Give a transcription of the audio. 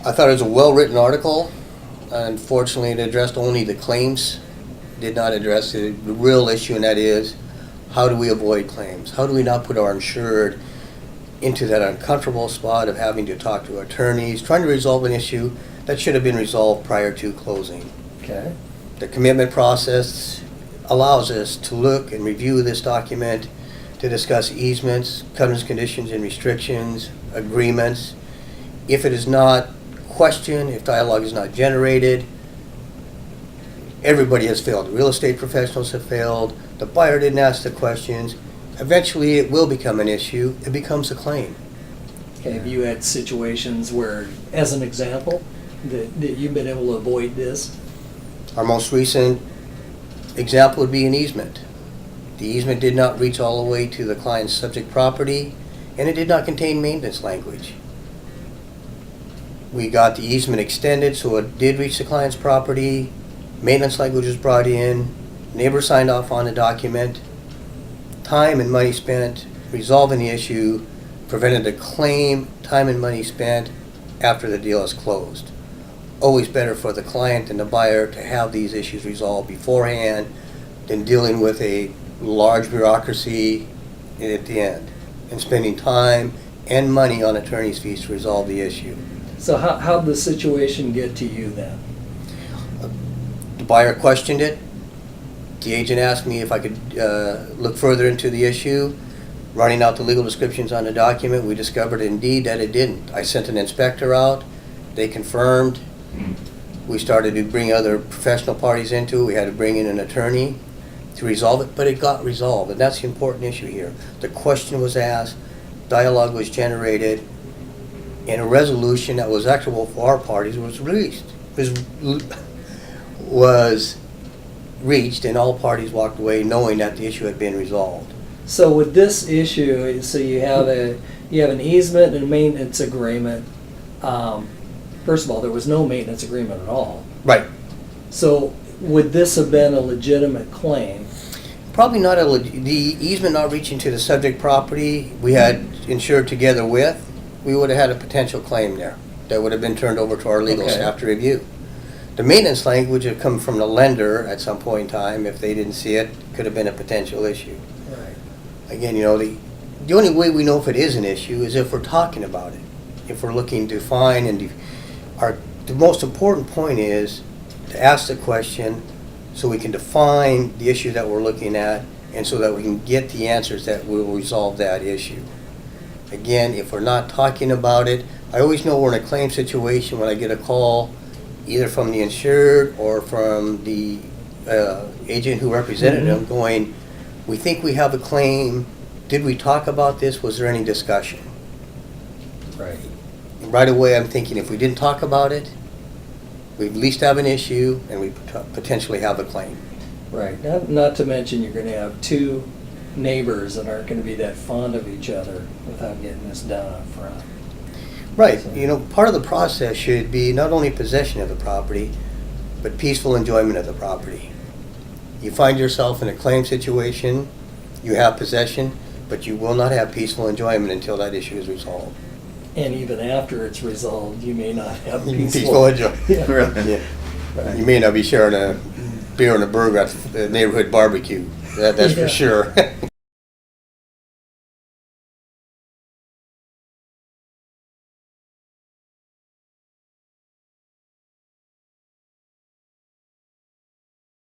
I thought it was a well-written article. Unfortunately, it addressed only the claims, did not address the real issue, and that is, how do we avoid claims? How do we not put our insured into that uncomfortable spot of having to talk to attorneys, trying to resolve an issue that should have been resolved prior to closing? Okay. The commitment process allows us to look and review this document to discuss easements, covenants, conditions, and restrictions, agreements. If it is not questioned, if dialogue is not generated, everybody has failed. The real estate professionals have failed. The buyer didn't ask the questions. Eventually, it will become an issue. It becomes a claim. Okay. Have you had situations where, as an example, that you've been able to avoid this? Our most recent example would be an easement. The easement did not reach all the way to the client's subject property, and it did not contain maintenance language. We got the easement extended so it did reach the client's property. Maintenance language was brought in. Neighbor signed off on the document. Time and money spent resolving the issue prevented a claim, time and money spent after the deal is closed. Always better for the client and the buyer to have these issues resolved beforehand than dealing with a large bureaucracy at the end and spending time and money on attorney's fees to resolve the issue. So how'd the situation get to you then? The buyer questioned it. The agent asked me if I could look further into the issue. Running out the legal descriptions on the document, we discovered indeed that it didn't. I sent an inspector out. They confirmed. We started to bring other professional parties into it. We had to bring in an attorney to resolve it, but it got resolved, and that's the important issue here. The question was asked, dialogue was generated, and a resolution that was equitable for our parties was released. Was reached, and all parties walked away knowing that the issue had been resolved. So with this issue, so you have an easement and a maintenance agreement. First of all, there was no maintenance agreement at all. Right. So would this have been a legitimate claim? Probably not the easement not reaching to the subject property we had insured together with, we would have had a potential claim there that would have been turned over to our legal Okay. staff to review. The maintenance language had come from the lender at some point in time. If they didn't see it, could have been a potential issue. Right. Again, the only way we know if it is an issue is if we're talking about it. If we're looking to find and the most important point is to ask the question so we can define the issue that we're looking at and so that we can get the answers that will resolve that issue. Again, if we're not talking about it, I always know we're in a claim situation when I get a call either from the insured or from the agent who represented them going, we think we have a claim. Did we talk about this? Was there any discussion? Right. And right away I'm thinking if we didn't talk about it, we at least have an issue and we potentially have a claim. Right. Not to mention you're going to have two neighbors that aren't going to be that fond of each other without getting this done up front. Right. So, Part of the process should be not only possession of the property, but peaceful enjoyment of the property. You find yourself in a claim situation, you have possession, but you will not have peaceful enjoyment until that issue is resolved. and even after it's resolved, you may not have Peaceful enjoyment. Yeah. Really? Yeah. Right. You may not be sharing a beer and a burger at the neighborhood barbecue. That's Yeah. for sure.